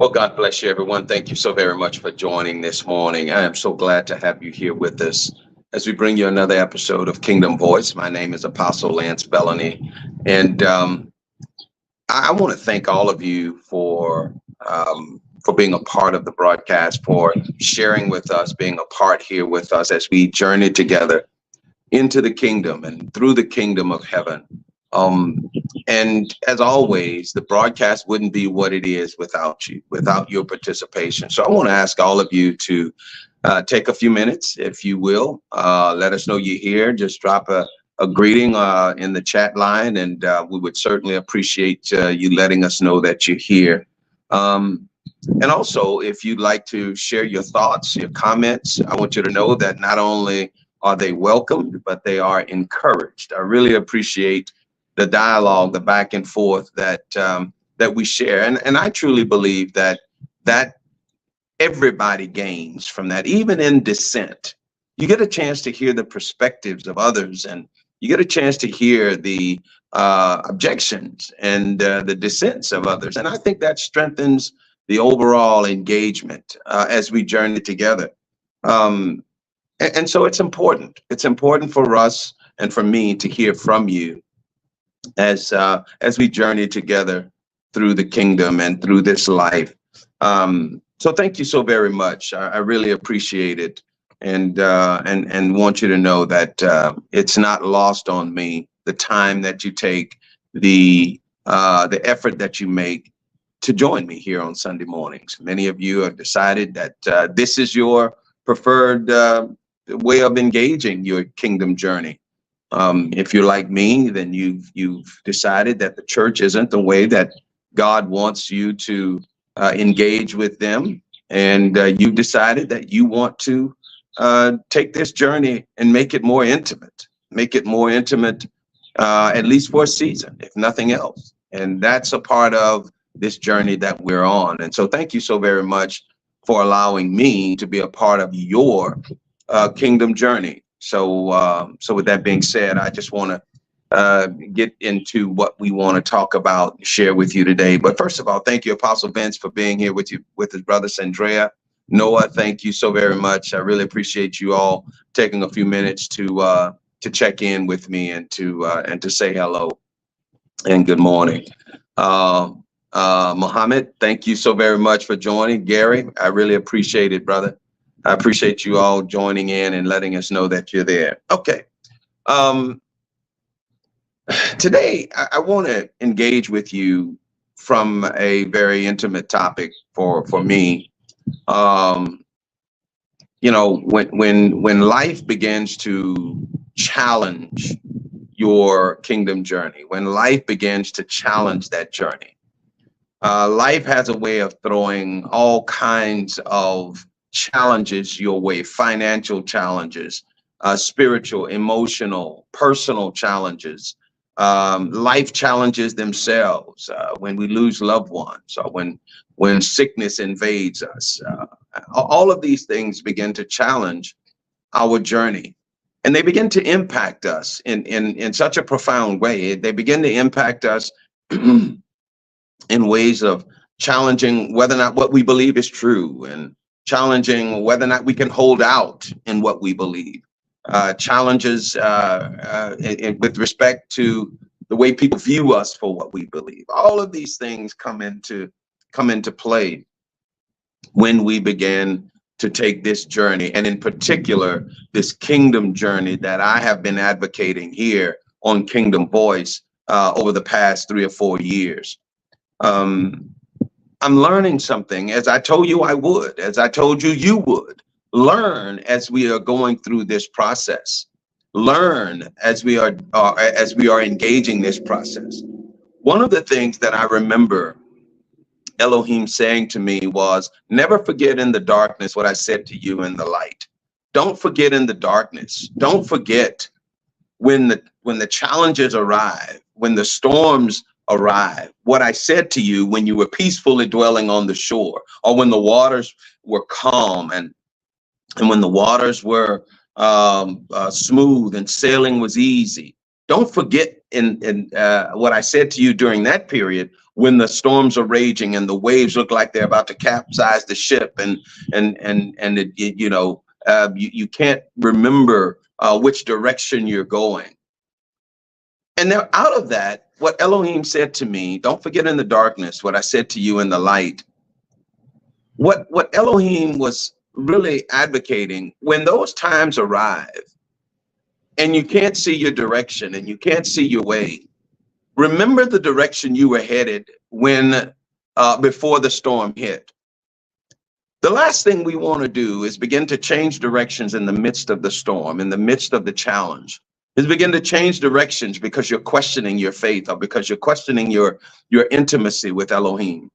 Well, God bless you, everyone. Thank you so very much for joining this morning. I am so glad to have you here with us as we bring you another episode of Kingdom Voice. My name is Apostle Lance Bellany, and I want to thank all of you for being a part of the broadcast, for sharing with us, being a part here with us as we journey together into the kingdom and through the kingdom of heaven. And as always, the broadcast wouldn't be what it is without you, without your participation. So I want to ask all of you to take a few minutes, if you will. Let us know you're here. Just drop a greeting in the chat line, and we would certainly appreciate you letting us know that you're here. And also, if you'd like to share your thoughts, your comments, I want you to know that not only are they welcomed, but they are encouraged. I really appreciate the dialogue, the back and forth that we share, and I truly believe that everybody gains from that. Even in dissent, you get a chance to hear the perspectives of others, and you get a chance to hear the objections and the dissents of others, and I think that strengthens the overall engagement as we journey together. And so it's important. It's important for us and for me to hear from you as we journey together through the kingdom and through this life. So thank you so very much. I really appreciate it, and want you to know that it's not lost on me the time that you take, the effort that you make to join me here on Sunday mornings. Many of you have decided that this is your preferred way of engaging your kingdom journey. If you're like me, then you've decided that the church isn't the way that God wants you to engage with them, and you've decided that you want to take this journey and make it more intimate, at least for a season, if nothing else. And that's a part of this journey that we're on. And so thank you so very much for allowing me to be a part of your kingdom journey. So with that being said, I just want to get into what we want to talk about, share with you today. But first of all, thank you, Apostle Vince, for being here with you, with his brother Sandrea. Noah, thank you so very much. I really appreciate you all taking a few minutes to check in with me and to say hello and good morning. Mohammed, thank you so very much for joining. Gary, I really appreciate it, brother. I appreciate you all joining in and letting us know that you're there. Okay. Today, I want to engage with you from a very intimate topic for me. When life begins to challenge your kingdom journey, when life begins to challenge that journey, life has a way of throwing all kinds of challenges your way: financial challenges, spiritual, emotional, personal challenges, life challenges themselves, when we lose loved ones, or when sickness invades us. All of these things begin to challenge our journey, and they begin to impact us in such a profound way. They begin to impact us in ways of challenging whether or not what we believe is true, and challenging whether or not we can hold out in what we believe, challenges with respect to the way people view us for what we believe. All of these things come into play when we begin to take this journey, and in particular, this kingdom journey that I have been advocating here on Kingdom Voice over the past 3 or 4 years. I'm learning something, as I told you I would, as I told you you would. Learn as we are going through this process. Learn as we are engaging this process. One of the things that I remember Elohim saying to me was, never forget in the darkness what I said to you in the light. Don't forget in the darkness. Don't forget when the challenges arrive, when the storms arrive, what I said to you when you were peacefully dwelling on the shore, or when the waters were calm, and when the waters were smooth and sailing was easy. Don't forget in what I said to you during that period, when the storms are raging and the waves look like they're about to capsize the ship, you can't remember which direction you're going. And now out of that, what Elohim said to me, don't forget in the darkness what I said to you in the light. What Elohim was really advocating, when those times arrive and you can't see your direction and you can't see your way, remember the direction you were headed when before the storm hit. The last thing we want to do is begin to change directions in the midst of the storm, in the midst of the challenge. Is begin to change directions because you're questioning your faith or because you're questioning your intimacy with Elohim.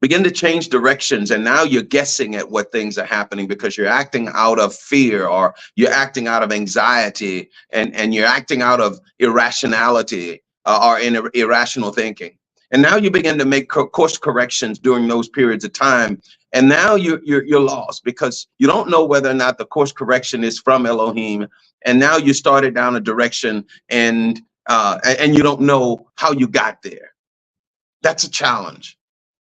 Begin to change directions, and now you're guessing at what things are happening because you're acting out of fear, or you're acting out of anxiety, and you're acting out of irrationality or irrational thinking. And now you begin to make course corrections during those periods of time, and now you're lost because you don't know whether or not the course correction is from Elohim. And now you started down a direction, and you don't know how you got there. That's a challenge.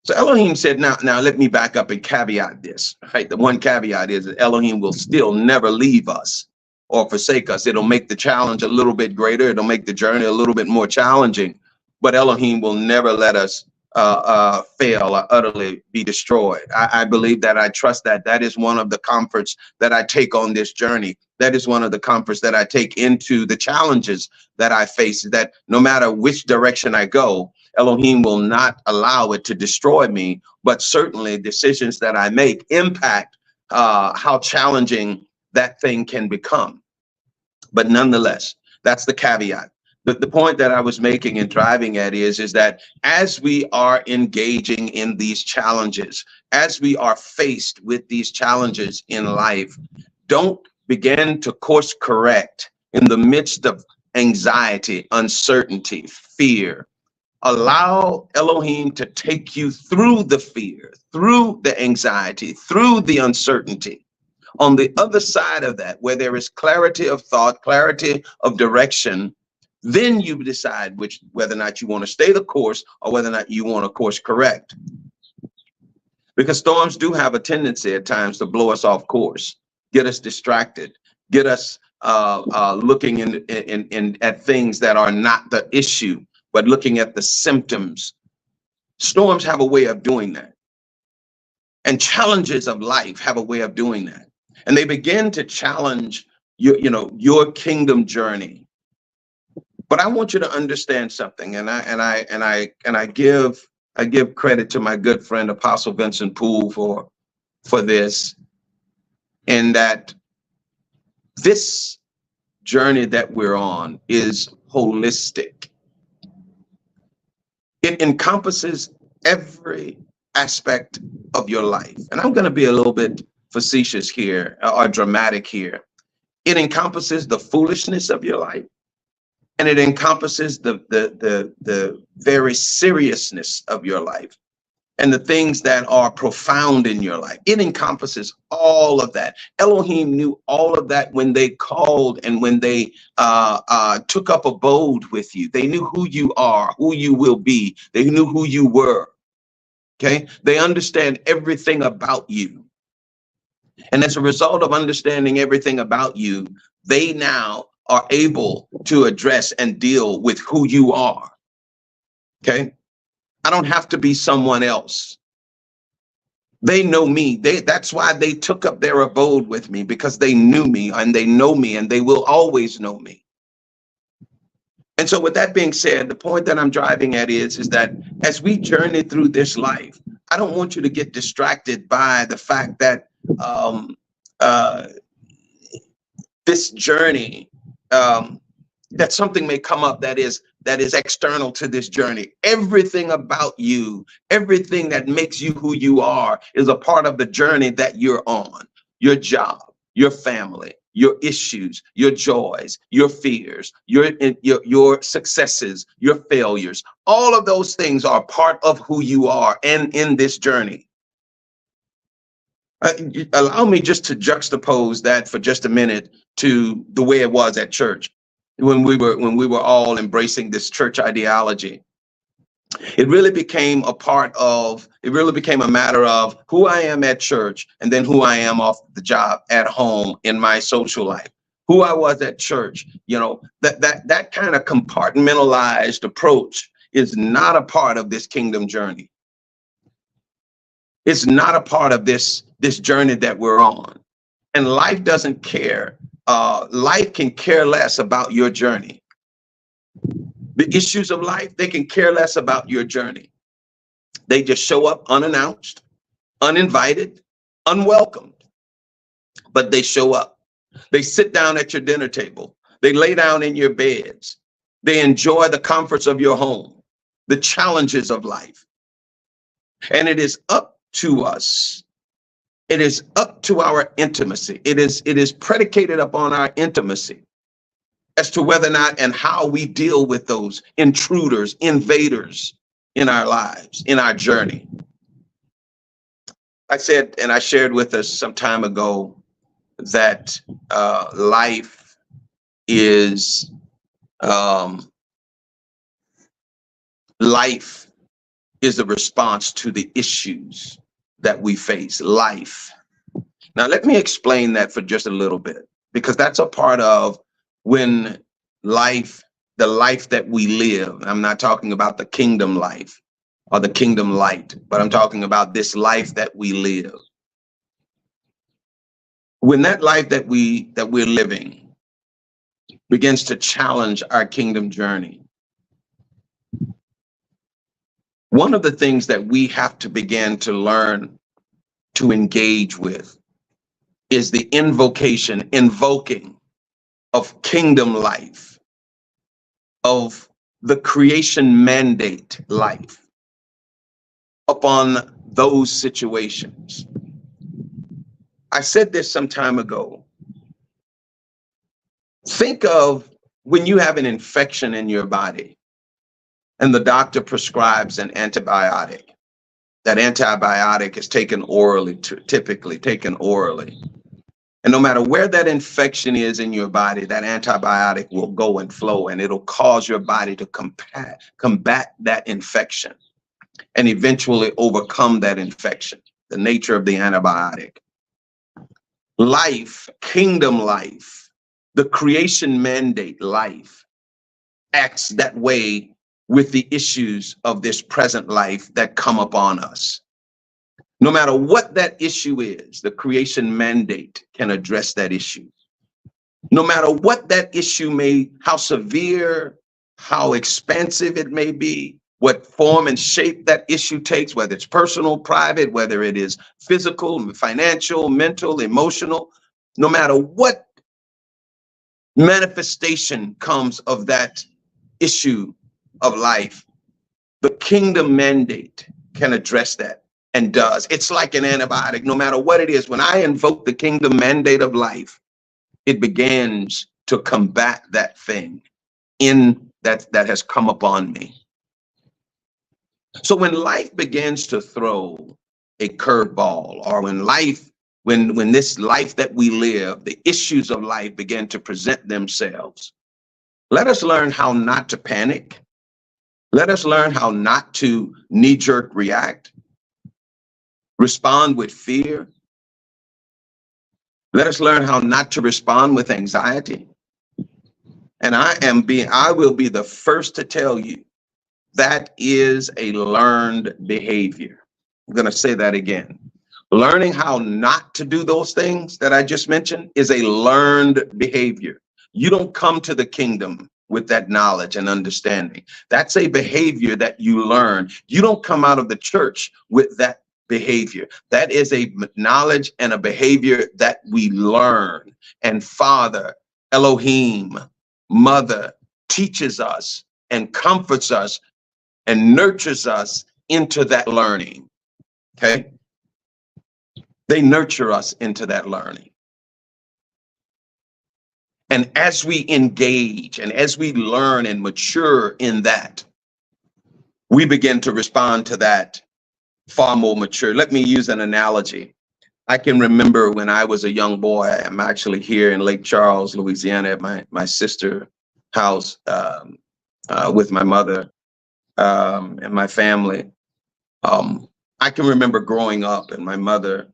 So Elohim said, now let me back up and caveat this, right? The one caveat is that Elohim will still never leave us or forsake us. It'll make the challenge a little bit greater. It'll make the journey a little bit more challenging, but Elohim will never let us fail or utterly be destroyed. I believe that. I trust that. That is one of the comforts that I take on this journey. That is one of the comforts that I take into the challenges that I face, that no matter which direction I go, Elohim will not allow it to destroy me, but certainly decisions that I make impact how challenging that thing can become. But nonetheless, that's the caveat. But the point that I was making and driving at is that as we are engaging in these challenges, as we are faced with these challenges in life, don't begin to course correct in the midst of anxiety, uncertainty, fear. Allow Elohim to take you through the fear, through the anxiety, through the uncertainty. On the other side of that, where there is clarity of thought, clarity of direction, then you decide whether or not you want to stay the course or whether or not you want to course correct. Because storms do have a tendency at times to blow us off course, get us distracted, get us looking at things that are not the issue, but looking at the symptoms. Storms have a way of doing that. And challenges of life have a way of doing that. And they begin to challenge your kingdom journey. But I want you to understand something, and I give credit to my good friend Apostle Vincent Poole for this, in that this journey that we're on is holistic. It encompasses every aspect of your life. And I'm going to be a little bit facetious here or dramatic here. It encompasses the foolishness of your life, and it encompasses the very seriousness of your life and the things that are profound in your life. It encompasses all of that. Elohim knew all of that when they called and when they took up abode with you. They knew who you are, who you will be. They knew who you were. Okay? They understand everything about you. And as a result of understanding everything about you, they now are able to address and deal with who you are. Okay? I don't have to be someone else. They know me. That's why they took up their abode with me, because they knew me and they know me and they will always know me. And so with that being said, the point that I'm driving at is that as we journey through this life, I don't want you to get distracted by the fact that this journey, that something may come up that is external to this journey. Everything about you, everything that makes you who you are, is a part of the journey that you're on. Your job, your family, your issues, your joys, your fears, your successes, your failures. All of those things are part of who you are and in this journey. Allow me just to juxtapose that for just a minute to the way it was at church when we were all embracing this church ideology. It really became it really became a matter of who I am at church and then who I am off the job at home in my social life. Who I was at church, that kind of compartmentalized approach is not a part of this kingdom journey. It's not a part of this journey that we're on. And life doesn't care. Life can care less about your journey. The issues of life, they can care less about your journey. They just show up unannounced, uninvited, unwelcomed, but they show up. They sit down at your dinner table. They lay down in your beds. They enjoy the comforts of your home, the challenges of life. And it is up to us. It is up to our intimacy. It is predicated upon our intimacy as to whether or not and how we deal with those intruders, invaders in our lives, in our journey. I said, and I shared with us some time ago, that life is a response to the issues that we face. Life. Now, let me explain that for just a little bit, because that's a part of when the life that we live. I'm not talking about the kingdom life or the kingdom light, but I'm talking about this life that we live. When that life that we're living begins to challenge our kingdom journey, one of the things that we have to begin to learn to engage with is the invoking of kingdom life, of the creation mandate life upon those situations. I said this some time ago. Think of when you have an infection in your body and the doctor prescribes an antibiotic. That antibiotic is taken orally, typically taken orally. And no matter where that infection is in your body, that antibiotic will go and flow, and it'll cause your body to combat that infection and eventually overcome that infection, the nature of the antibiotic. Life, kingdom life, the creation mandate life acts that way with the issues of this present life that come upon us. No matter what that issue is, the creation mandate can address that issue. No matter what that issue how severe, how expansive it may be, what form and shape that issue takes, whether it's personal, private, whether it is physical, financial, mental, emotional, no matter what manifestation comes of that issue of life, the kingdom mandate can address that and does. It's like an antibiotic, no matter what it is. When I invoke the kingdom mandate of life, it begins to combat that thing that has come upon me. So when life begins to throw a curveball, or when this life that we live, the issues of life begin to present themselves, let us learn how not to panic. Let us learn how not to knee-jerk react, respond with fear. Let us learn how not to respond with anxiety. And I will be the first to tell you that is a learned behavior. I'm going to say that again. Learning how not to do those things that I just mentioned is a learned behavior. You don't come to the kingdom with that knowledge and understanding. That's a behavior that you learn. You don't come out of the church with that behavior. That is a knowledge and a behavior that we learn. And Father, Elohim, Mother teaches us and comforts us and nurtures us into that learning. Okay? They nurture us into that learning. And as we engage and as we learn and mature in that, we begin to respond to that far more mature. Let me use an analogy. I can remember when I was a young boy. I'm actually here in Lake Charles, Louisiana, at my sister's house with my mother. in my family. I can remember growing up and my mother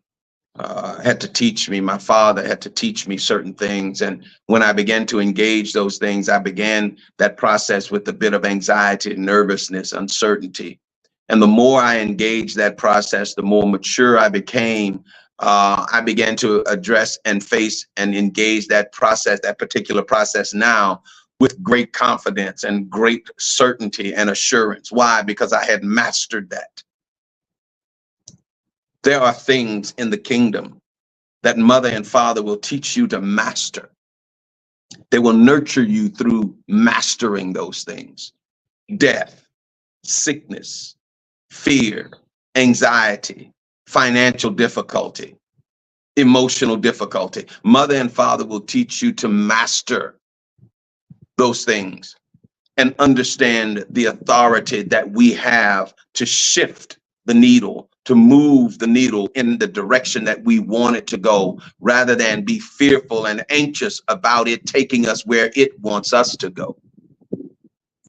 had to teach me, my father had to teach me certain things. And when I began to engage those things, I began that process with a bit of anxiety, nervousness, uncertainty. And the more I engaged that process, the more mature I became. I began to address and face and engage that process, that particular process now with great confidence and great certainty and assurance. Why? Because I had mastered that. There are things in the kingdom that mother and father will teach you to master. They will nurture you through mastering those things. Death, sickness, fear, anxiety, financial difficulty, emotional difficulty. Mother and father will teach you to master those things and understand the authority that we have to shift the needle, to move the needle in the direction that we want it to go, rather than be fearful and anxious about it taking us where it wants us to go.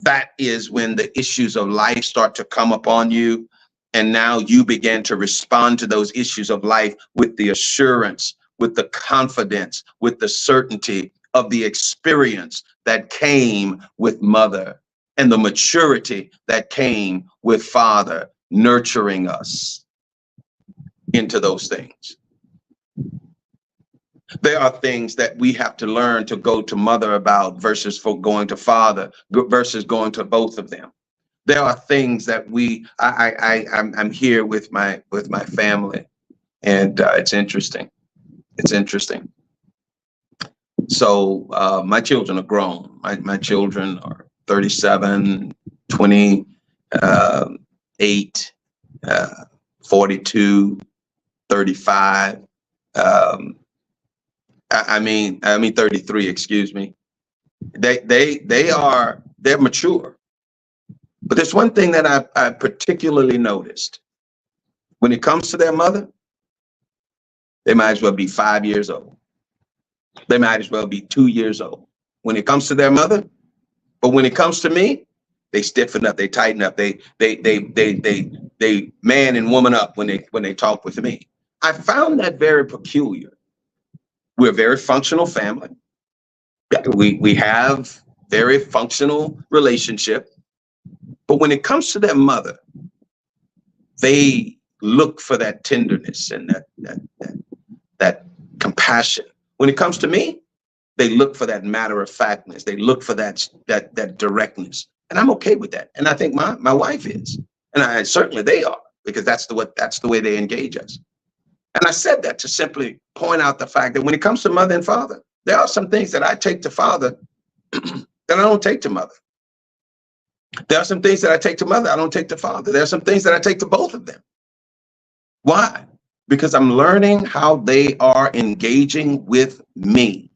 That is when the issues of life start to come upon you. And now you begin to respond to those issues of life with the assurance, with the confidence, with the certainty of the experience that came with mother and the maturity that came with father nurturing us into those things. There are things that we have to learn to go to mother about versus for going to father versus going to both of them. There are things that I'm here with my family, and it's interesting. It's interesting. So my children are grown. My children are 37, 28, 42, 35. I mean 33, excuse me. They're mature. But there's one thing that I particularly noticed. When it comes to their mother, they might as well be 5 years old. They might as well be 2 years old when it comes to their mother. But when it comes to me, they stiffen up, they tighten up, they man and woman up when they talk with me. I found that very peculiar. We're a very functional family. We have very functional relationship. But when it comes to their mother, they look for that tenderness and that compassion. When it comes to me, they look for that matter of factness. They look for that directness. And I'm okay with that. And I think my wife is. And certainly they are, because that's the way they engage us. And I said that to simply point out the fact that when it comes to mother and father, there are some things that I take to father that I don't take to mother. There are some things that I take to mother I don't take to father. There are some things that I take to both of them. Why? Because I'm learning how they are engaging with me.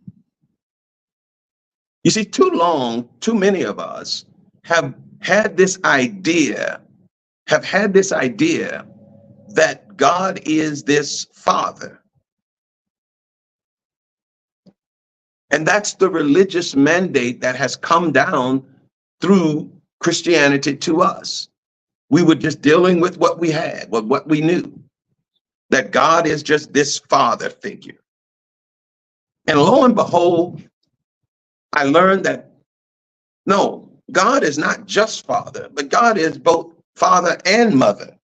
You see, too many of us have had this idea that God is this father. And that's the religious mandate that has come down through Christianity to us. We were just dealing with what we had, with what we knew, that God is just this father figure. And lo and behold, I learned that no, God is not just father, but God is both father and mother.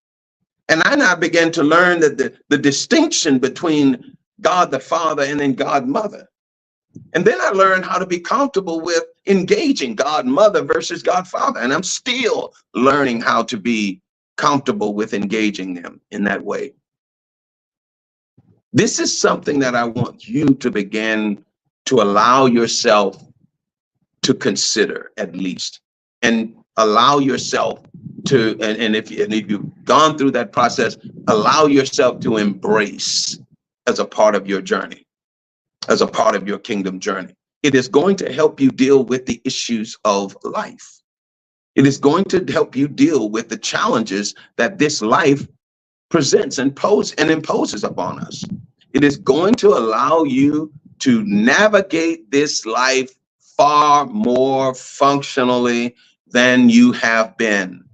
And I now began to learn that the distinction between God the Father and then God Mother. And then I learned how to be comfortable with engaging God Mother versus God Father. And I'm still learning how to be comfortable with engaging them in that way. This is something that I want you to begin to allow yourself to consider, at least, and allow yourself to, and if you've gone through that process, allow yourself to embrace as a part of your journey, as a part of your kingdom journey. It is going to help you deal with the issues of life. It is going to help you deal with the challenges that this life presents and imposes upon us. It is going to allow you to navigate this life far more functionally than you have been.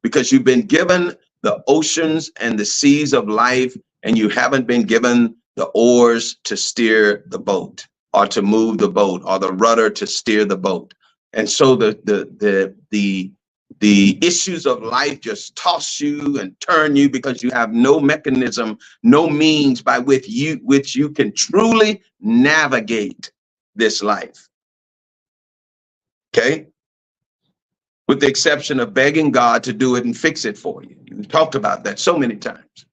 because you've been given the oceans and the seas of life, and you haven't been given the oars to steer the boat, or to move the boat, or the rudder to steer the boat. And so the issues of life just toss you and turn you, because you have no mechanism, no means by which you can truly navigate this life. Okay? With the exception of begging God to do it and fix it for you. We've talked about that so many times.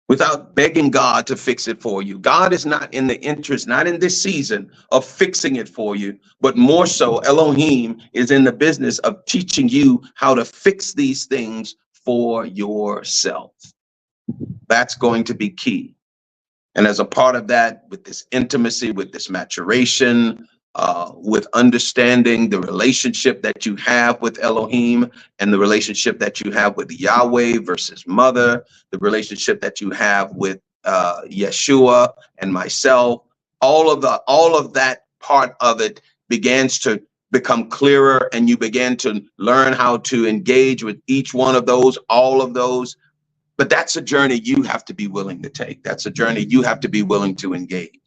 Without begging God to fix it for you. God is not in the interest, not in this season, of fixing it for you, but more so, Elohim is in the business of teaching you how to fix these things for yourself. That's going to be key. And as a part of that, with this intimacy, with this maturation, with understanding the relationship that you have with Elohim, and the relationship that you have with Yahweh versus mother, the relationship that you have with Yeshua and myself, all of that part of it begins to become clearer, and you begin to learn how to engage with each one of those, all of those. But that's a journey you have to be willing to take. That's a journey you have to be willing to engage.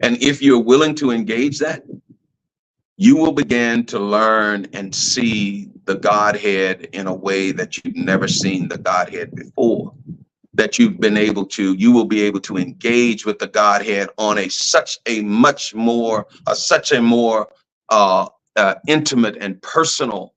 And if you're willing to engage that, you will begin to learn and see the Godhead in a way that you've never seen the Godhead before. That you will be able to engage with the Godhead on such a more intimate and personal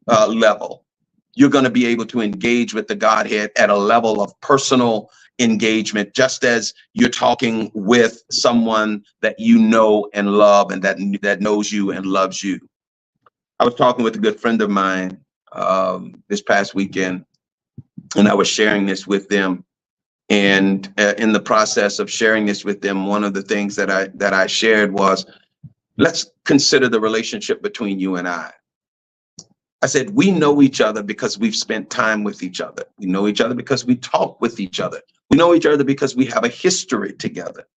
level. You're going to be able to engage with the Godhead at a level of personal engagement, just as you're talking with someone that you know and love, and that knows you and loves you. I was talking with a good friend of mine this past weekend, and I was sharing this with them. And in the process of sharing this with them, one of the things that I shared was, let's consider the relationship between you and I. I said, we know each other because we've spent time with each other. We know each other because we talk with each other. We know each other because we have a history together.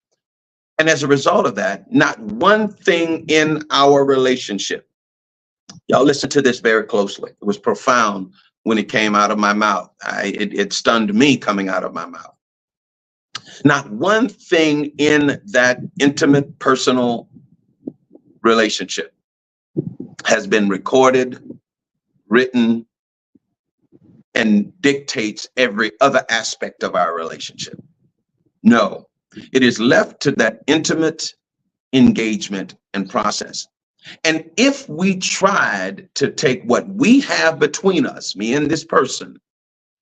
And as a result of that, not one thing in our relationship, y'all listen to this very closely. It was profound when it came out of my mouth. It stunned me coming out of my mouth. Not one thing in that intimate, personal relationship has been recorded, written, and dictates every other aspect of our relationship. No, it is left to that intimate engagement and process. And if we tried to take what we have between us, me and this person,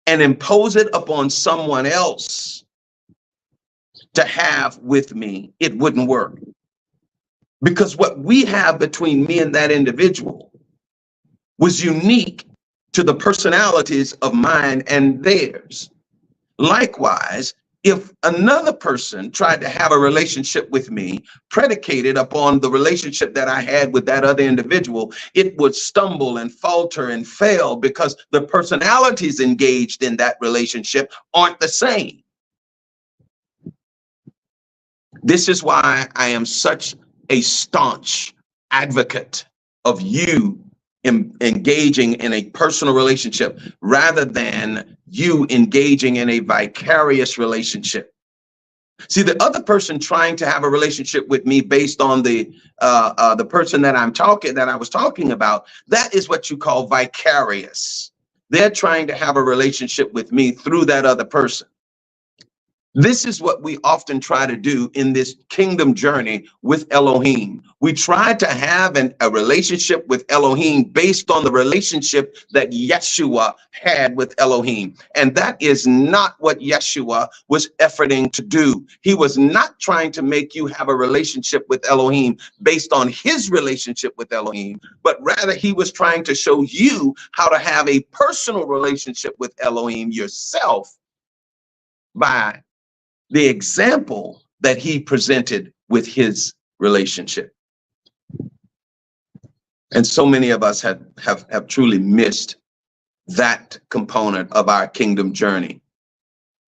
and impose it upon someone else to have with me, it wouldn't work. Because what we have between me and that individual was unique to the personalities of mine and theirs. Likewise, if another person tried to have a relationship with me predicated upon the relationship that I had with that other individual, it would stumble and falter and fail, because the personalities engaged in that relationship aren't the same. This is why I am such a staunch advocate of you engaging in a personal relationship rather than you engaging in a vicarious relationship. See, the other person trying to have a relationship with me based on the person that I was talking about, that is what you call vicarious. They're trying to have a relationship with me through that other person. This is what we often try to do in this kingdom journey with Elohim. We try to have a relationship with Elohim based on the relationship that Yeshua had with Elohim. And that is not what Yeshua was efforting to do. He was not trying to make you have a relationship with Elohim based on his relationship with Elohim, but rather he was trying to show you how to have a personal relationship with Elohim yourself by the example that he presented with his relationship. And so many of us have truly missed that component of our kingdom journey.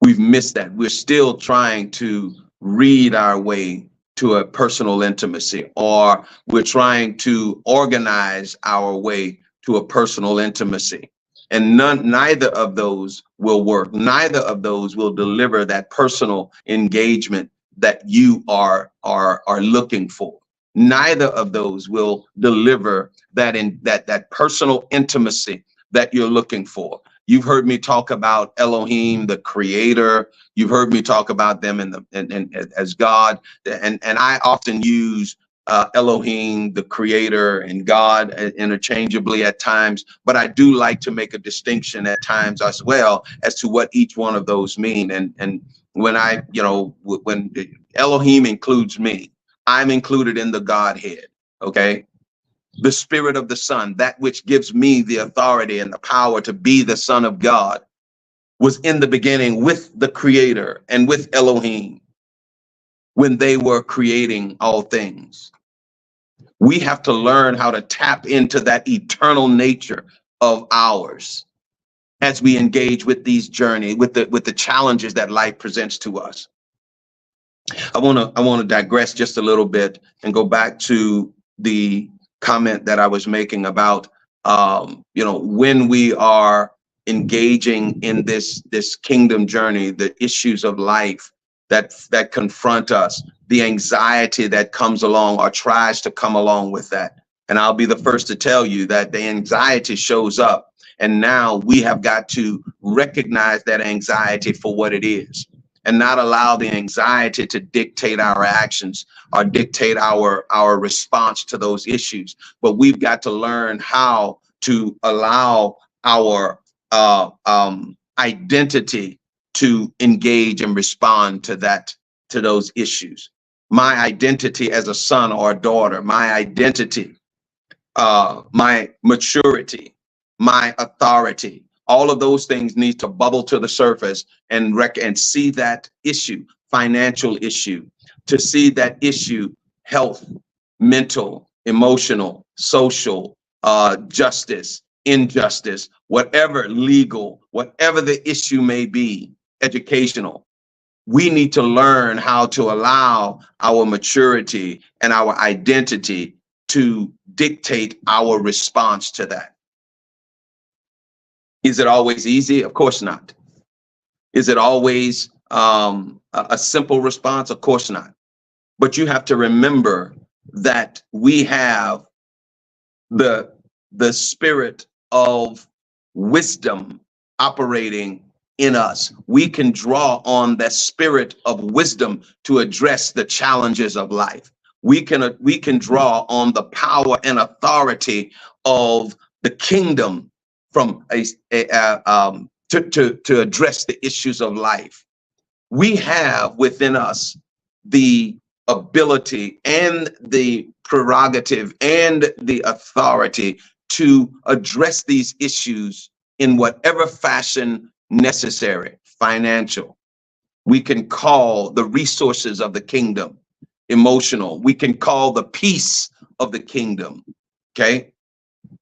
We've missed that. We're still trying to read our way to a personal intimacy, or we're trying to organize our way to a personal intimacy. And neither of those will work. Neither of those will deliver that personal engagement that you are looking for. Neither of those will deliver that personal intimacy that you're looking for. You've heard me talk about Elohim, the creator. You've heard me talk about them as God. And I often use Elohim, the creator, and God interchangeably at times, but I do like to make a distinction at times as well as to what each one of those mean. And when when Elohim includes me, I'm included in the Godhead, okay? The spirit of the Son, that which gives me the authority and the power to be the Son of God, was in the beginning with the creator and with Elohim when they were creating all things. We have to learn how to tap into that eternal nature of ours as we engage with these journeys, with the challenges that life presents to us. I want to digress just a little bit and go back to the comment that I was making about when we are engaging in this kingdom journey, the issues of life that confront us, the anxiety that comes along or tries to come along with that. And I'll be the first to tell you that the anxiety shows up, and now we have got to recognize that anxiety for what it is and not allow the anxiety to dictate our actions or dictate our response to those issues. But we've got to learn how to allow our identity to engage and respond to those issues. My identity as a son or a daughter, my identity, my maturity, my authority, all of those things need to bubble to the surface and see that issue, financial issue, to see that issue, health, mental, emotional, social, justice, injustice, whatever, legal, whatever the issue may be, educational. We need to learn how to allow our maturity and our identity to dictate our response to that. Is it always easy? Of course not. Is it always a simple response? Of course not. But you have to remember that we have the spirit of wisdom operating in us. We can draw on that spirit of wisdom to address the challenges of life. We can draw on the power and authority of the kingdom from to address the issues of life. We have within us the ability and the prerogative and the authority to address these issues in whatever fashion necessary. Financial, we can call the resources of the kingdom. Emotional, we can call the peace of the kingdom. Okay.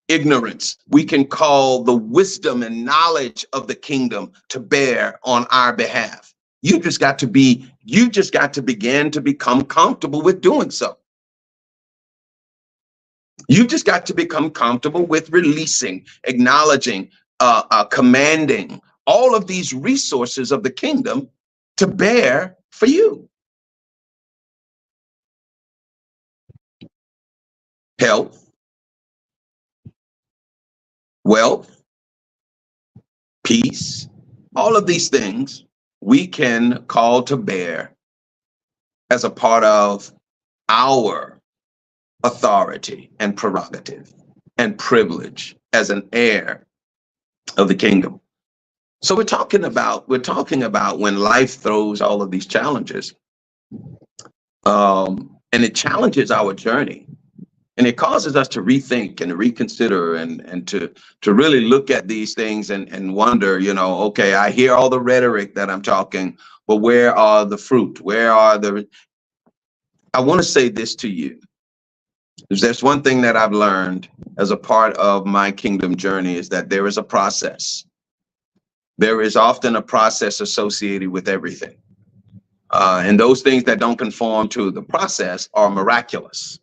Ignorance, we can call the wisdom and knowledge of the kingdom to bear on our behalf. You just got to begin to become comfortable with doing so. You just got to become comfortable with releasing, acknowledging, commanding all of these resources of the kingdom to bear for you. Health, wealth, peace, all of these things we can call to bear as a part of our authority and prerogative and privilege as an heir of the kingdom. So we're talking about when life throws all of these challenges, and it challenges our journey. And it causes us to rethink and reconsider and to really look at these things and wonder, okay, I hear all the rhetoric that I'm talking, but where are the fruit? I want to say this to you. There's one thing that I've learned as a part of my kingdom journey is that there is a process. There is often a process associated with everything. And those things that don't conform to the process are miraculous.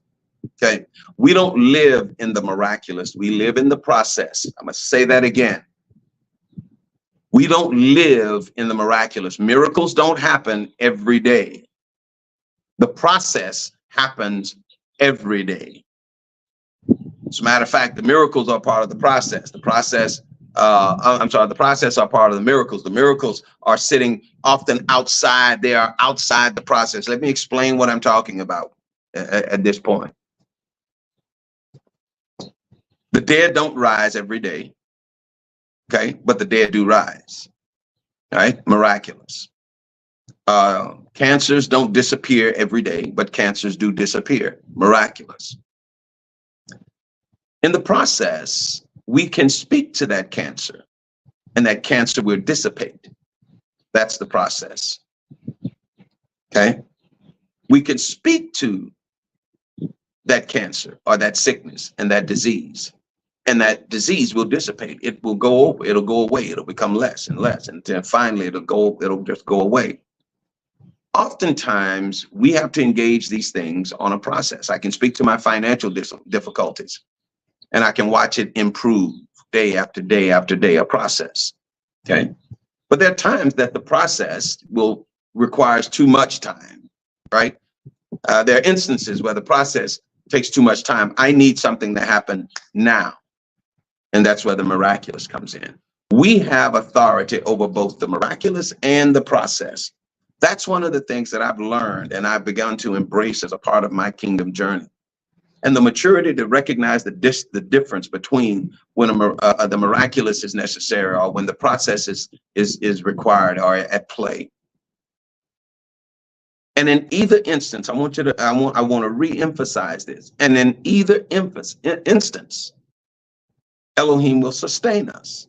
Okay. We don't live in the miraculous. We live in the process. I'm going to say that again. We don't live in the miraculous. Miracles don't happen every day. The process happens every day. As a matter of fact, the miracles are part of the process. The process are part of the miracles. The miracles are sitting often outside. They are outside the process. Let me explain what I'm talking about at this point. The dead don't rise every day, okay? But the dead do rise, right? Miraculous. Cancers don't disappear every day, but cancers do disappear. Miraculous. In the process, we can speak to that cancer, and that cancer will dissipate. That's the process. Okay? We can speak to that cancer or that sickness and that disease, and that disease will dissipate. It will go over, it'll go away, it'll become less and less, and then finally it'll just go away. Oftentimes, we have to engage these things on a process. I can speak to my financial difficulties, and I can watch it improve day after day after day, a process. Okay. But there are times that the process requires too much time, right? There are instances where the process takes too much time. I need something to happen now. And that's where the miraculous comes in. We have authority over both the miraculous and the process. That's one of the things that I've learned and I've begun to embrace as a part of my kingdom journey. And the maturity to recognize the difference between when the miraculous is necessary or when the process is required or at play. And in either instance, I want to re-emphasize this. And in either instance, Elohim will sustain us.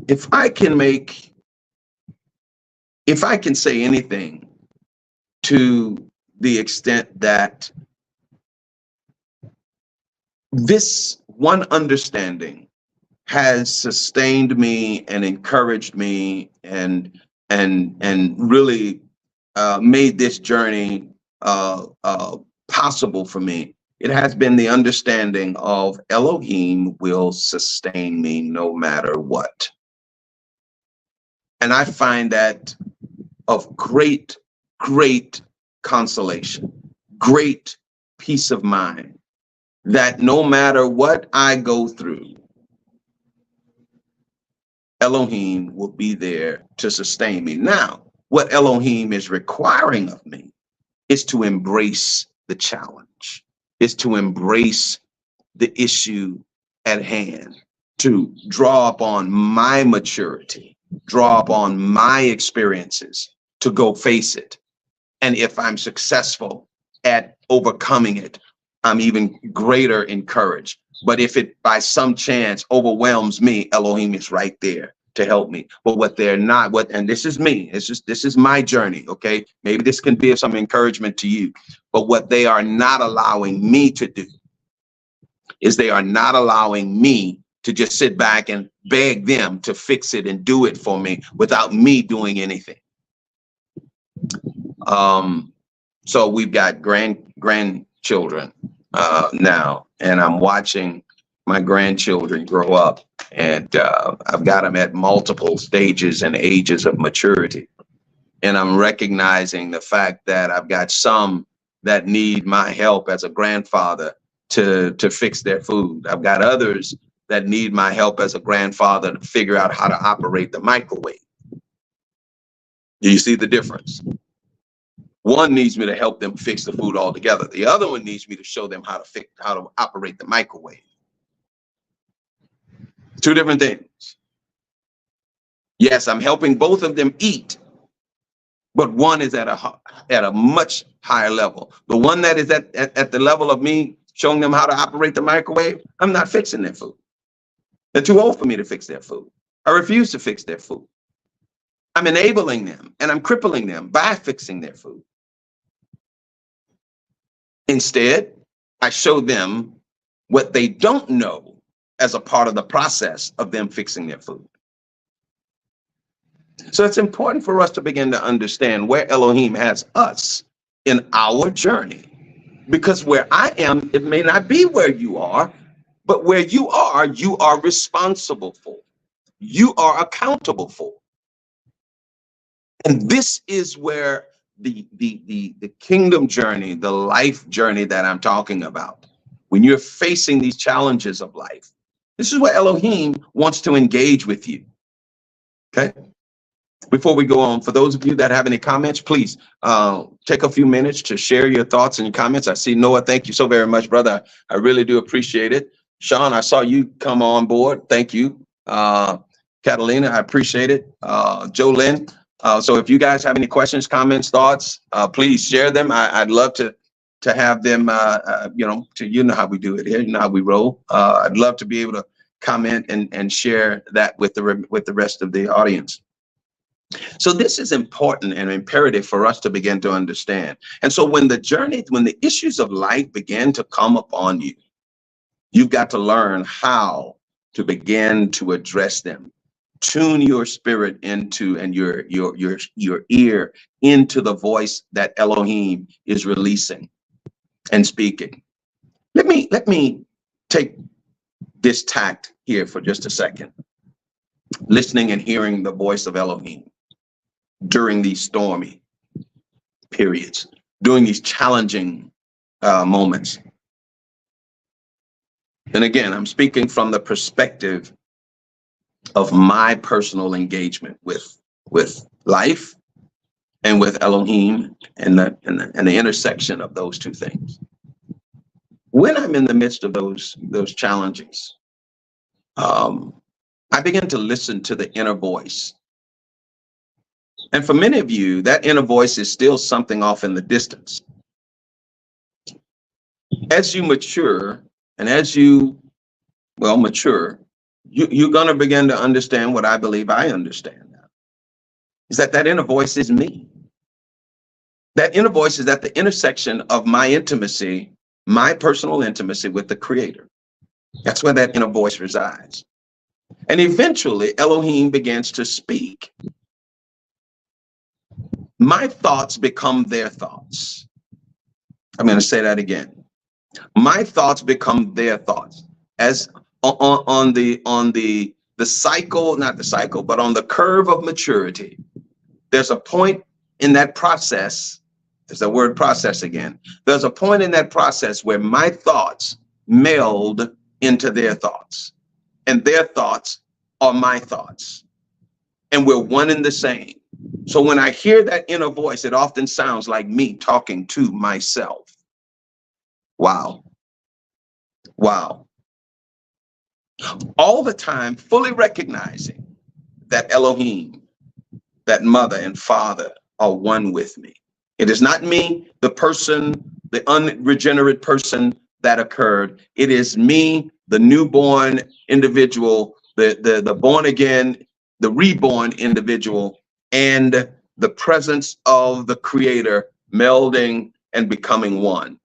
If I can say anything to the extent that this one understanding has sustained me and encouraged me and really made this journey possible for me, it has been the understanding of Elohim will sustain me no matter what. And I find that of great consolation, great peace of mind, that no matter what I go through, Elohim will be there to sustain me. Now, what Elohim is requiring of me is to embrace the challenge, is to embrace the issue at hand, to draw upon my maturity, draw upon my experiences to go face it. And if I'm successful at overcoming it, I'm even greater encouraged. But if it by some chance overwhelms me, Elohim is right there to help me. But what they're not, and this is me, this is my journey, okay? Maybe this can be of some encouragement to you. But what they are not allowing me to do is they are not allowing me to just sit back and beg them to fix it and do it for me without me doing anything. So we've got grandchildren now, and I'm watching my grandchildren grow up, and I've got them at multiple stages and ages of maturity. And I'm recognizing the fact that I've got some that need my help as a grandfather to fix their food. I've got others that need my help as a grandfather to figure out how to operate the microwave. Do you see the difference? One needs me to help them fix the food altogether. The other one needs me to show them how to operate the microwave. Two different things. Yes, I'm helping both of them eat, but one is at a much higher level. The one that is at the level of me showing them how to operate the microwave, I'm not fixing their food. They're too old for me to fix their food. I refuse to fix their food. I'm enabling them and I'm crippling them by fixing their food. Instead, I show them what they don't know as a part of the process of them fixing their food. So it's important for us to begin to understand where Elohim has us in our journey. Because where I am, it may not be where you are, but where you are responsible for. You are accountable for. And this is where the kingdom journey, the life journey that I'm talking about, when you're facing these challenges of life, this is where Elohim wants to engage with you. Okay. Before we go on, for those of you that have any comments, please take a few minutes to share your thoughts and your comments. I see Noah. Thank you so very much, brother. I really do appreciate it. Sean, I saw you come on board. Thank you. Catalina, I appreciate it. Jolynn. So if you guys have any questions, comments, thoughts, please share them. I'd love to have them, you know how we do it here, you know how we roll. I'd love to be able to comment and share that with the rest of the audience. So this is important and imperative for us to begin to understand. And so when the issues of life begin to come upon you, you've got to learn how to begin to address them. Tune your spirit into and your ear into the voice that Elohim is releasing and speaking. Let me take this tact here for just a second. Listening and hearing the voice of Elohim during these stormy periods, during these challenging moments. And again, I'm speaking from the perspective of my personal engagement with life and with Elohim and the intersection of those two things. When I'm in the midst of those challenges, I begin to listen to the inner voice. And for many of you, that inner voice is still something off in the distance. As you mature and as you, mature, you're going to begin to understand what I believe I understand now. Is that inner voice is me. That inner voice is at the intersection of my intimacy, my personal intimacy with the Creator. That's where that inner voice resides. And eventually, Elohim begins to speak. My thoughts become their thoughts. I'm going to say that again. My thoughts become their thoughts. As on the cycle, not the cycle, but on the curve of maturity, there's a point in that process. There's the word process again. There's a point in that process where my thoughts meld into their thoughts, and their thoughts are my thoughts, and we're one and the same. So when I hear that inner voice, it often sounds like me talking to myself. Wow. Wow. All the time, fully recognizing that Elohim, that mother and father are one with me. It is not me, the person, the unregenerate person that occurred. It is me, the newborn individual, the born again, the reborn individual, and the presence of the Creator melding and becoming one.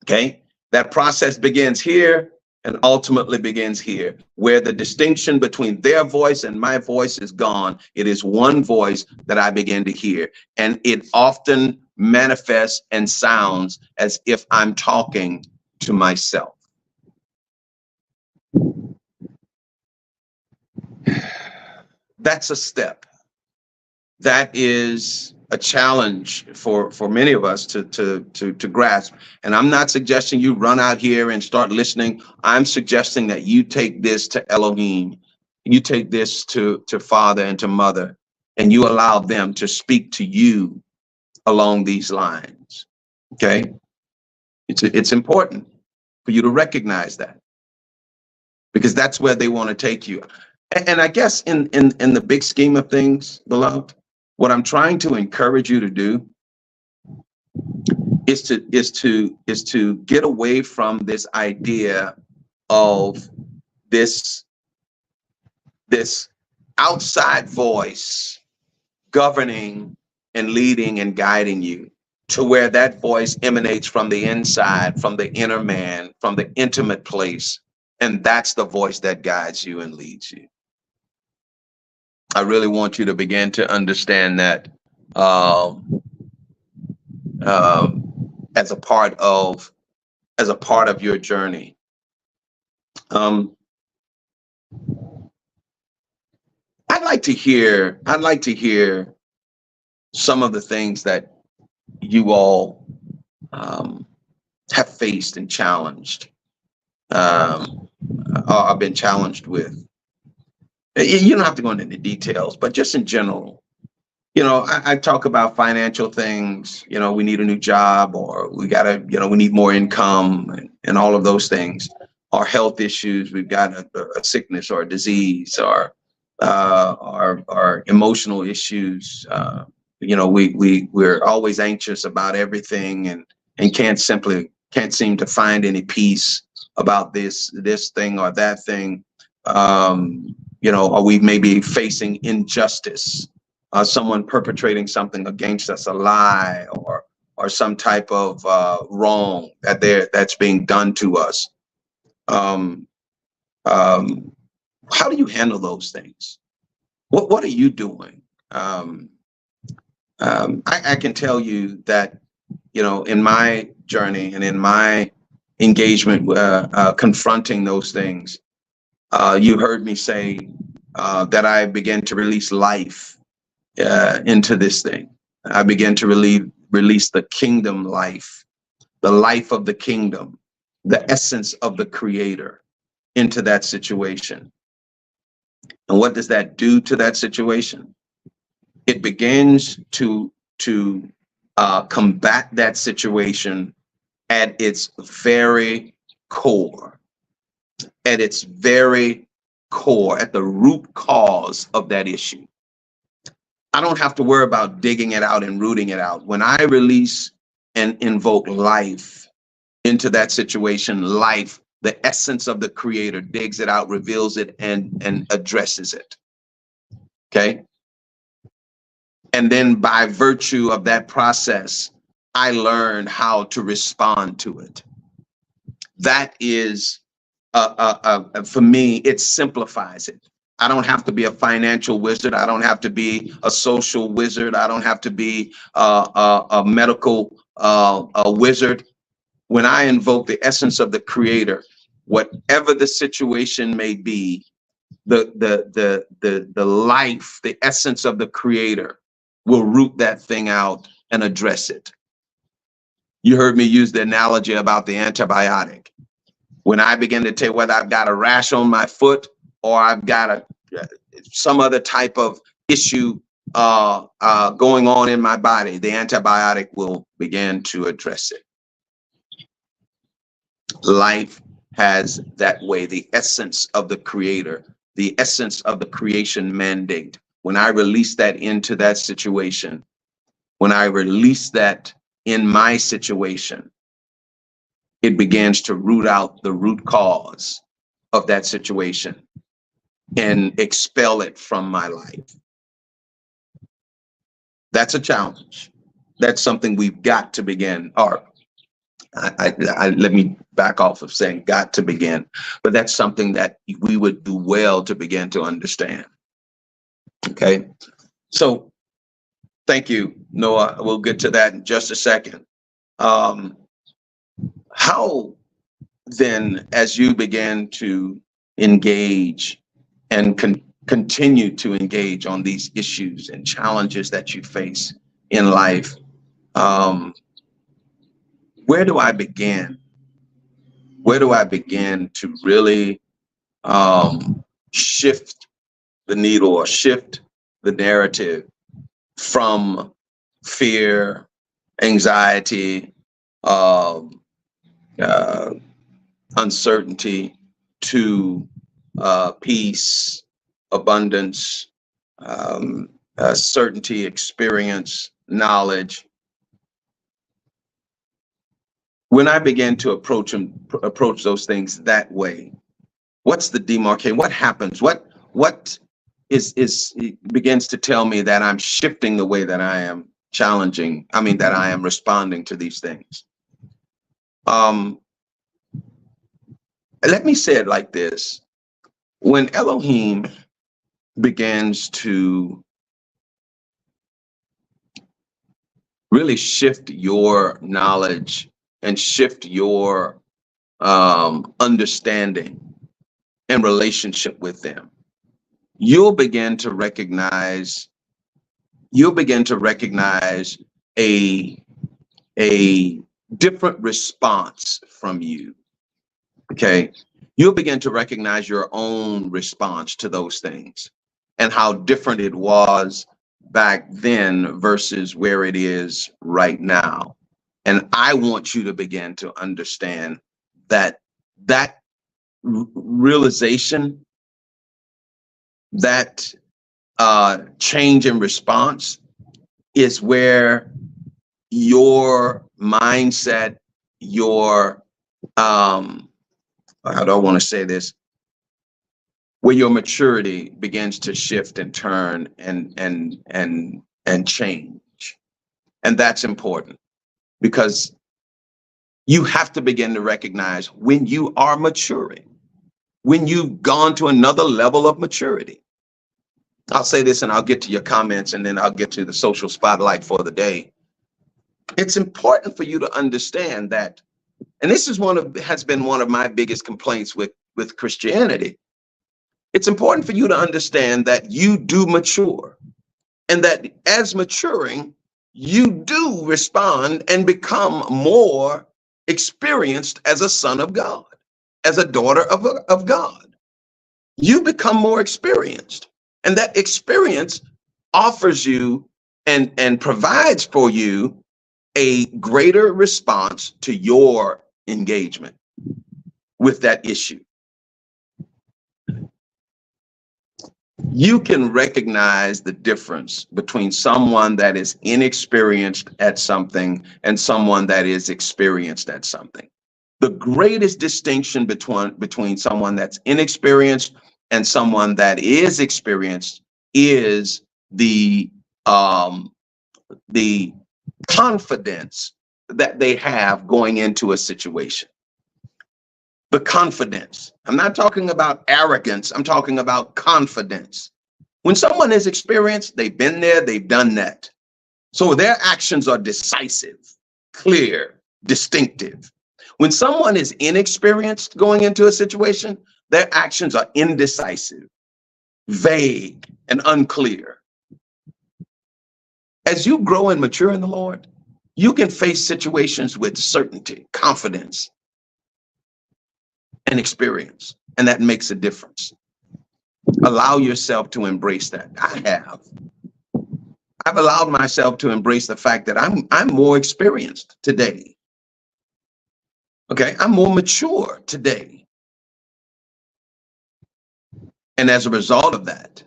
Okay, that process begins here and ultimately begins here, where the distinction between their voice and my voice is gone. It is one voice that I begin to hear, and it often manifests and sounds as if I'm talking to myself. That's a step. That is a challenge for many of us to grasp. And I'm not suggesting you run out here and start listening. I'm suggesting that you take this to Elohim, you take this to Father and to Mother, and you allow them to speak to you along these lines. Okay, it's important for you to recognize that, because that's where they want to take you. And I guess in the big scheme of things, beloved, what I'm trying to encourage you to do is to get away from this idea of this outside voice governing and leading and guiding you, to where that voice emanates from the inside, from the inner man, from the intimate place. And that's the voice that guides you and leads you. I really want you to begin to understand that um, as a part of your journey. Um, I'd like to hear some of the things that you all um, have faced and challenged, um, or have been challenged with. You don't have to go into the details, but just in general, I talk about financial things. We need a new job, or we gotta, we need more income, and all of those things. Or health issues, we've got a sickness or a disease, or emotional issues. We're always anxious about everything, and can't seem to find any peace about this thing or that thing. Or we may be facing injustice, someone perpetrating something against us, a lie or some type of wrong that's being done to us. Um, um, how do you handle those things? What are you doing? I can tell you that in my journey and in my engagement, confronting those things, you heard me say that I began to release life into this thing. I began to release the kingdom life, the life of the kingdom, the essence of the creator into that situation. And what does that do to that situation? It begins to combat that situation at its very core, at its very core, at the root cause of that issue. I don't have to worry about digging it out and rooting it out. When I release and invoke life into that situation, life, the essence of the creator, digs it out, reveals it, and addresses it. Okay. And then by virtue of that process, I learn how to respond to it. That is, for me, it simplifies it. I don't have to be a financial wizard. I don't have to be a social wizard. I don't have to be a medical a wizard. When I invoke the essence of the creator, whatever the situation may be, the life, the essence of the creator will root that thing out and address it. You heard me use the analogy about the antibiotic. When I begin to tell whether I've got a rash on my foot or I've got some other type of issue going on in my body, the antibiotic will begin to address it. Life has that way, the essence of the creator, the essence of the creation mandate. When I release that into that situation, when I release that in my situation, it begins to root out the root cause of that situation and expel it from my life. That's a challenge. That's something we've got to begin, or let me back off of saying got to begin, but that's something that we would do well to begin to understand. Okay. So thank you, Noah. We'll get to that in just a second. How then, as you begin to engage and continue to engage on these issues and challenges that you face in life, where do I begin? Where do I begin to really shift the needle or shift the narrative from fear, anxiety, uncertainty to peace, abundance, certainty, experience, knowledge? When I begin to approach those things that way, what's the demarcation? What happens? What begins to tell me that I'm shifting the way that I am that I am responding to these things? Let me say it like this. When Elohim begins to really shift your knowledge and shift your understanding and relationship with them, you'll begin to recognize a a different response from you. Okay, you'll begin to recognize your own response to those things and how different it was back then versus where it is right now. And I want you to begin to understand that that realization, that change in response is where your mindset, your how do I want to say this? Where your maturity begins to shift and turn and change. And that's important because you have to begin to recognize when you are maturing, when you've gone to another level of maturity. I'll say this and I'll get to your comments and then I'll get to the social spotlight for the day. It's important for you to understand that, and this is has been one of my biggest complaints with Christianity. It's important for you to understand that you do mature and that as maturing, you do respond and become more experienced as a son of God, as a daughter of God. You become more experienced, and that experience offers you and provides for you a greater response to your engagement with that issue. You can recognize the difference between someone that is inexperienced at something and someone that is experienced at something. The greatest distinction between someone that's inexperienced and someone that is experienced is the confidence that they have going into a situation. The confidence. I'm not talking about arrogance. I'm talking about confidence. When someone is experienced, they've been there, they've done that. So their actions are decisive, clear, distinctive. When someone is inexperienced going into a situation, their actions are indecisive, vague, and unclear. As you grow and mature in the Lord, you can face situations with certainty, confidence, and experience, and that makes a difference. Allow yourself to embrace that. I've allowed myself to embrace the fact that I'm more experienced today. Okay, I'm more mature today. And as a result of that,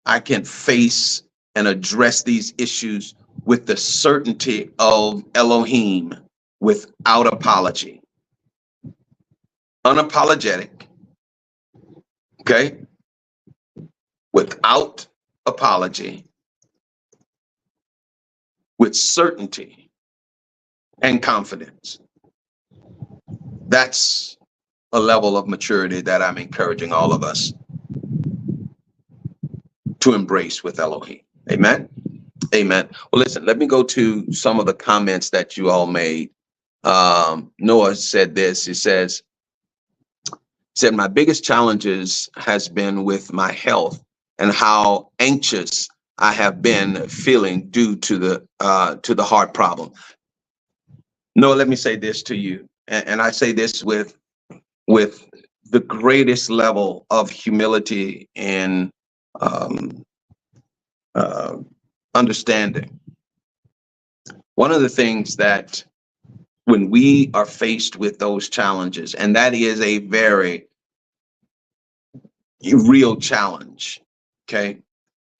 I can face and address these issues with the certainty of Elohim without apology. Unapologetic, okay, without apology, with certainty and confidence. That's a level of maturity that I'm encouraging all of us to embrace with Elohim. Amen. Amen. Well, listen, let me go to some of the comments that you all made. Noah said this. He said, my biggest challenges has been with my health and how anxious I have been feeling due to the heart problem. Noah, let me say this to you, and I say this with the greatest level of humility and understanding. One of the things that when we are faced with those challenges, and that is a very real challenge, okay?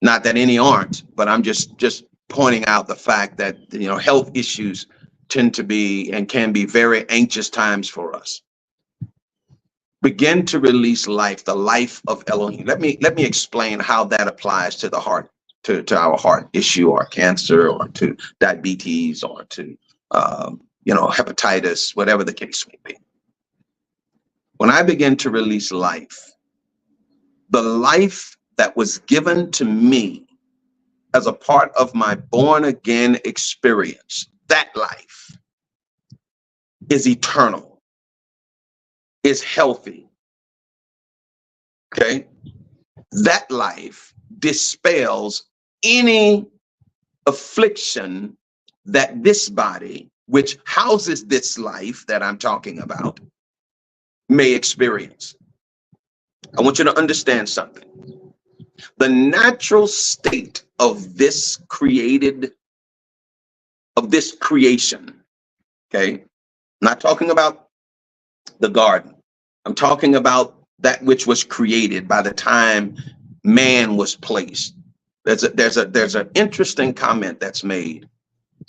Not that any aren't, but I'm just pointing out the fact that, health issues tend to be and can be very anxious times for us. Begin to release life, the life of Elohim. Let me explain how that applies to the heart, to our heart issue or cancer or to diabetes or to hepatitis, whatever the case may be. When I begin to release life, the life that was given to me as a part of my born again experience, that life is eternal, is healthy. Okay. That life dispels any affliction that this body, which houses this life that I'm talking about, may experience. I want you to understand something. The natural state of this creation, okay? I'm not talking about the garden. I'm talking about that which was created by the time man was placed. There's an interesting comment that's made.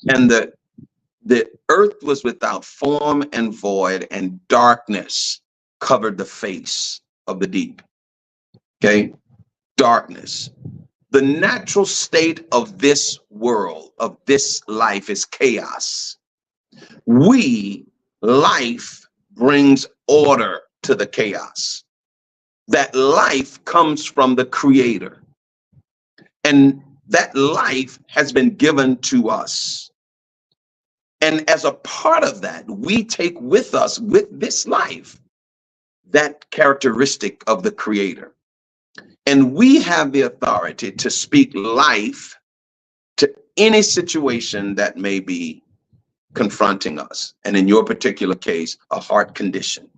And the earth was without form and void, and darkness covered the face of the deep. Okay? Darkness. The natural state of this world, of this life, is chaos. Life brings order to the chaos. That life comes from the Creator. And that life has been given to us. And as a part of that, we take with us, with this life, that characteristic of the Creator. And we have the authority to speak life to any situation that may be confronting us. And in your particular case, a heart condition.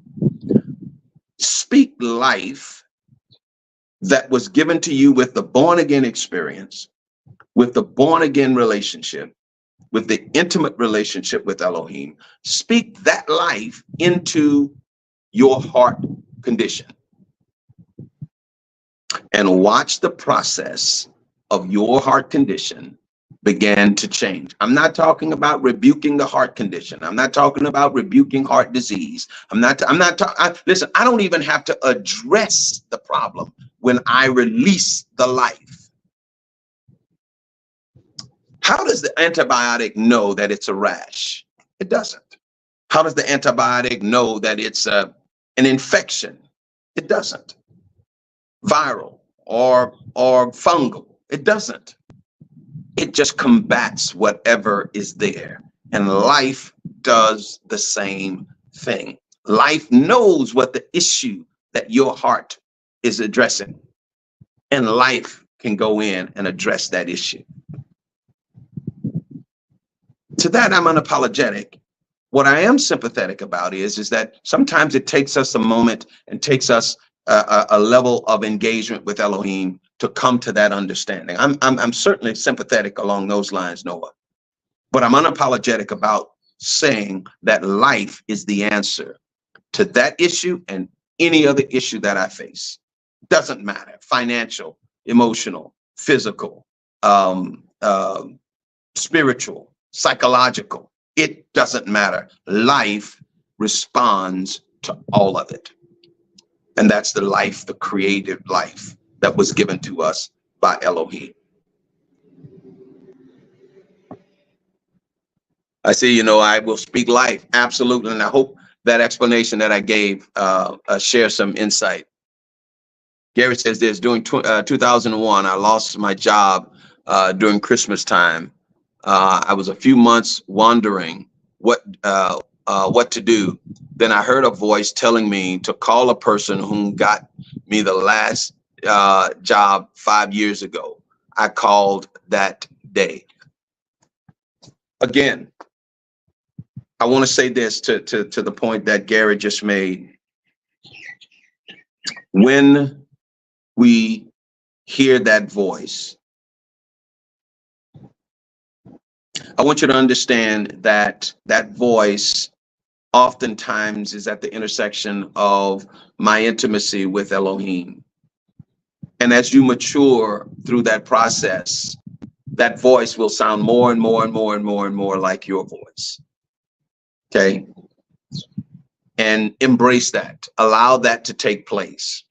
Speak life that was given to you with the born again experience, with the born again relationship, with the intimate relationship with Elohim. Speak that life into your heart condition and watch the process of your heart condition begin to change. I'm not talking about rebuking the heart condition. I'm not talking about rebuking heart disease. Listen, I don't even have to address the problem when I release the life. How does the antibiotic know that it's a rash? It doesn't. How does the antibiotic know that it's an infection? It doesn't. Viral or fungal? It doesn't. It just combats whatever is there. And life does the same thing. Life knows what the issue that your heart is addressing. And life can go in and address that issue. To that, I'm unapologetic. What I am sympathetic about is that sometimes it takes us a moment and takes us a level of engagement with Elohim to come to that understanding. I'm certainly sympathetic along those lines, Noah. But I'm unapologetic about saying that life is the answer to that issue and any other issue that I face. Doesn't matter. Financial, emotional, physical, spiritual, psychological. It doesn't matter. Life responds to all of it. And that's the life, the creative life that was given to us by Elohim. I see, I will speak life. Absolutely. And I hope that explanation that I gave shares some insight. Gary says this: during 2001, I lost my job during Christmas time. I was a few months wondering what to do. Then I heard a voice telling me to call a person who got me the last job 5 years ago. I called that day. Again, I want to say this to the point that Gary just made. When we hear that voice, I want you to understand that that voice oftentimes is at the intersection of my intimacy with Elohim. And as you mature through that process, that voice will sound more and more and more and more and more like your voice. Okay? And embrace that. Allow that to take place.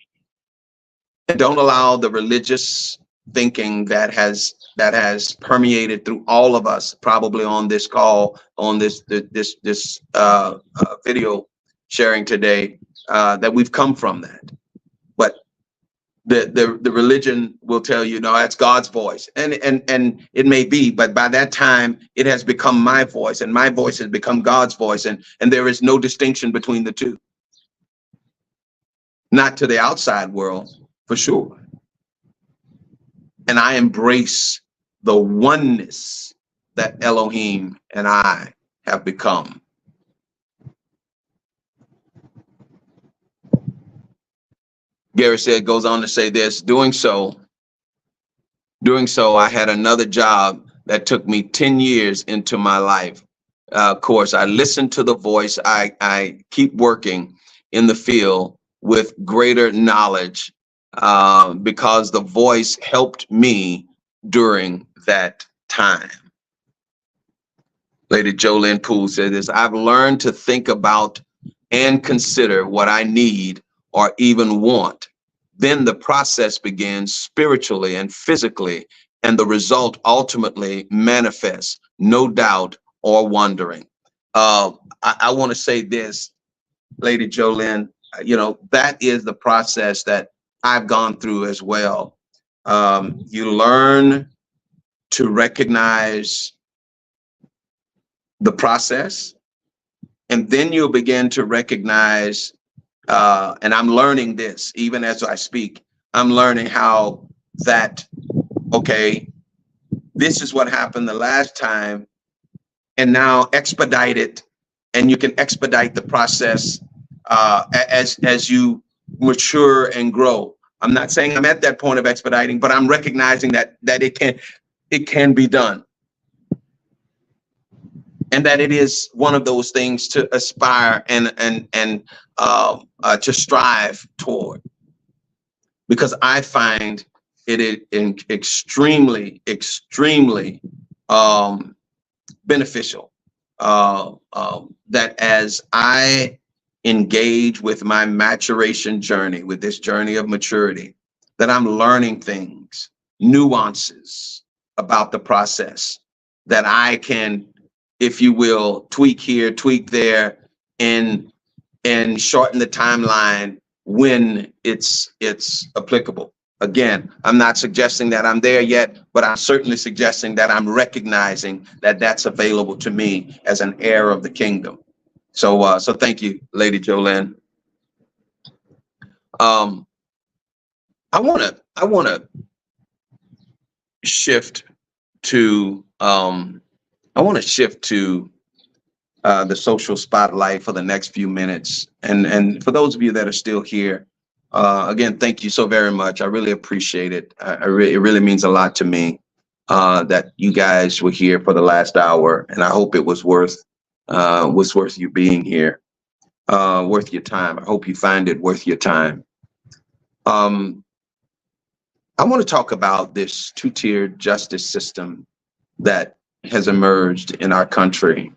And don't allow the religious thinking that has permeated through all of us, probably on this call, on this video sharing today, that we've come from that. But The religion will tell you, no, that's God's voice, and it may be, but by that time it has become my voice, and my voice has become God's voice, and there is no distinction between the two. Not to the outside world, for sure. And I embrace the oneness that Elohim and I have become. Gary said, goes on to say this, doing so, I had another job that took me 10 years into my life. Of course, I listened to the voice. I keep working in the field with greater knowledge because the voice helped me during that time. Lady Jolynn Poole said this, I've learned to think about and consider what I need or even want. Then the process begins spiritually and physically, and the result ultimately manifests, no doubt or wondering. I want to say this, Lady Jolynn, that is the process that I've gone through as well. You learn to recognize the process, and then you'll begin to recognize, and I'm learning this even as I speak, I'm learning how that, okay, this is what happened the last time, and now expedite it, and you can expedite the process as you mature and grow. I'm not saying I'm at that point of expediting, but I'm recognizing that it can be done. And that it is one of those things to aspire and to strive toward, because I find it extremely beneficial that as I engage with my maturation journey, with this journey of maturity, that I'm learning things, nuances about the process that I can, if you will, tweak here, tweak there, and shorten the timeline when it's applicable. Again, I'm not suggesting that I'm there yet, but I'm certainly suggesting that I'm recognizing that that's available to me as an heir of the kingdom. So thank you, Lady Jolynn. I wanna shift to the social spotlight for the next few minutes. And for those of you that are still here, again, thank you so very much. I really appreciate it. It really means a lot to me that you guys were here for the last hour, and I hope it was worth you being here, worth your time. I hope you find it worth your time. I want to talk about this two-tiered justice system that has emerged in our country.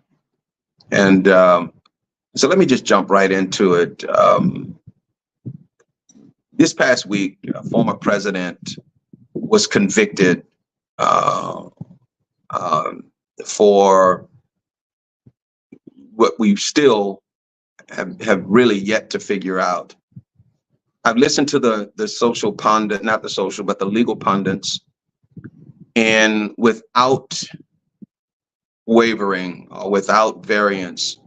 And so let me just jump right into it. This past week, a former president was convicted for what we still have really yet to figure out. I've listened to the social pundit, not the social, but the legal pundits, and without wavering or without variance,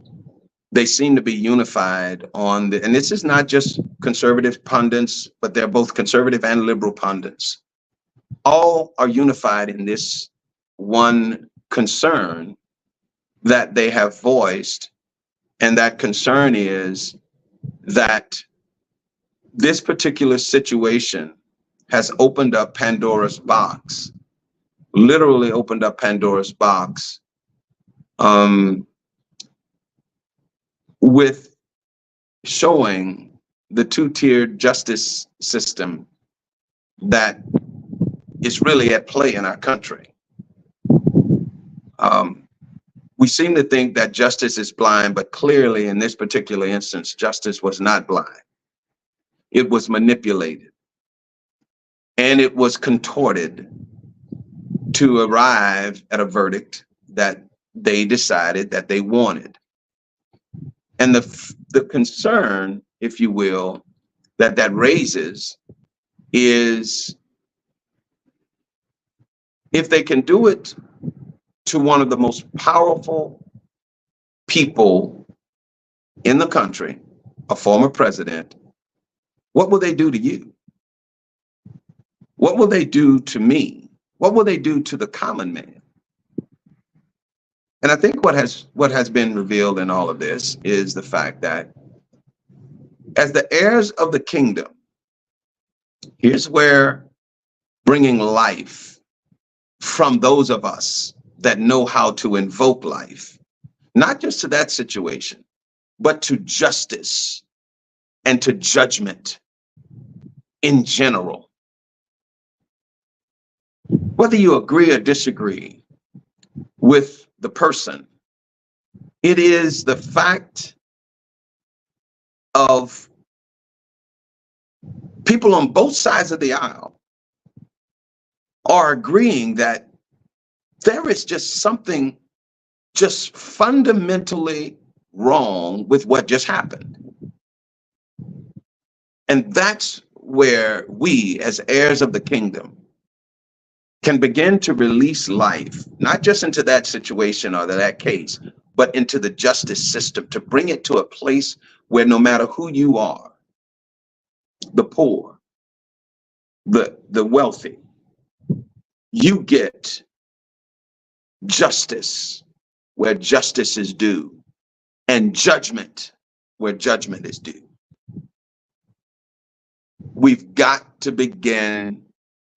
they seem to be unified on and this is not just conservative pundits, but they're both conservative and liberal pundits. All are unified in this one concern that they have voiced, and that concern is that this particular situation has opened up Pandora's box, literally opened up Pandora's box, with showing the two-tiered justice system that is really at play in our country. We seem to think that justice is blind, but clearly in this particular instance, justice was not blind. It was manipulated, and it was contorted to arrive at a verdict that they decided that they wanted. And the concern, if you will, that raises is if they can do it to one of the most powerful people in the country, a former president, what will they do to you? What will they do to me? What will they do to the common man? And I think what has been revealed in all of this is the fact that as the heirs of the kingdom, here's where bringing life from those of us that know how to invoke life, not just to that situation, but to justice and to judgment in general. Whether you agree or disagree with the person, it is the fact of people on both sides of the aisle are agreeing that there is just something just fundamentally wrong with what just happened. And that's where we, as heirs of the kingdom, can begin to release life, not just into that situation or that case, but into the justice system, to bring it to a place where no matter who you are, the poor, the wealthy, you get justice where justice is due and judgment where judgment is due. We've got to begin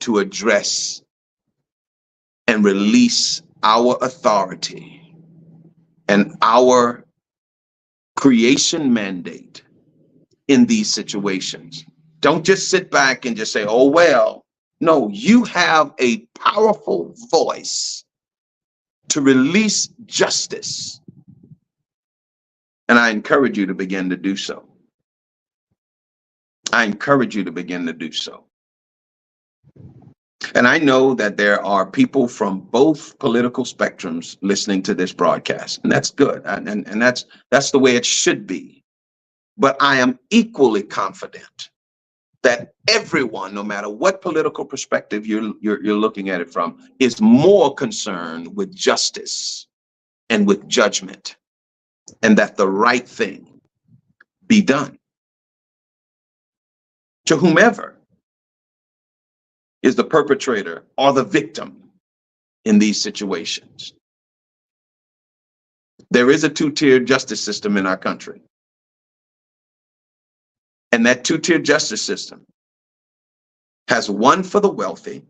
to address and release our authority and our creation mandate in these situations. Don't just sit back and just say, oh, well. No, you have a powerful voice to release justice. And I encourage you to begin to do so. I encourage you to begin to do so. And I know that there are people from both political spectrums listening to this broadcast, and that's good. And that's the way it should be. But I am equally confident that everyone, no matter what political perspective you're looking at it from, is more concerned with justice and with judgment, and that the right thing be done to whomever is the perpetrator or the victim in these situations. There is a two-tiered justice system in our country. And that two-tiered justice system has one for the wealthy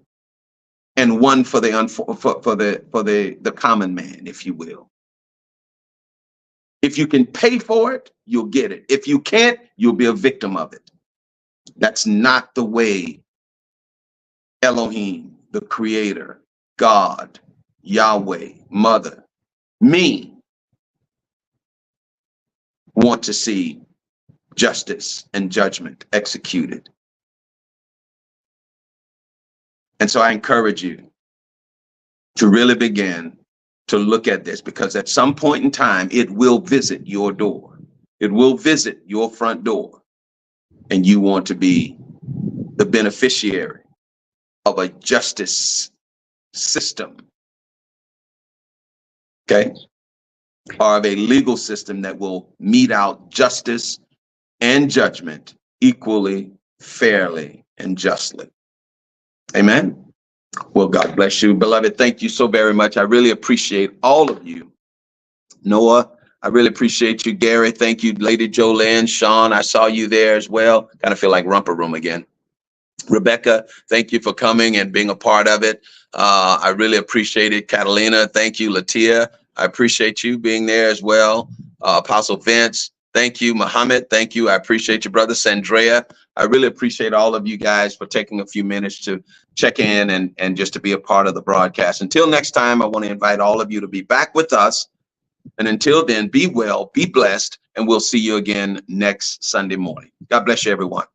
and one for the common man, if you will. If you can pay for it, you'll get it. If you can't, you'll be a victim of it. That's not the way Elohim, the Creator, God, Yahweh, Mother, me, want to see justice and judgment executed. And so I encourage you to really begin to look at this, because at some point in time, it will visit your door. It will visit your front door. And you want to be the beneficiary of a justice system, okay? Or of a legal system that will mete out justice and judgment equally, fairly, and justly. Amen. Well, God bless you, beloved. Thank you so very much. I really appreciate all of you. Noah, I really appreciate you. Gary, thank you. Lady Jolene, Sean, I saw you there as well. Kind of feel like Romper Room again. Rebecca, thank you for coming and being a part of it. I really appreciate it. Catalina, thank you. Latia, I appreciate you being there as well. Apostle Vince, thank you. Muhammad, thank you. I appreciate you, brother. Sandrea, I really appreciate all of you guys for taking a few minutes to check in and just to be a part of the broadcast. Until next time, I want to invite all of you to be back with us. And until then, be well, be blessed, and we'll see you again next Sunday morning. God bless you, everyone.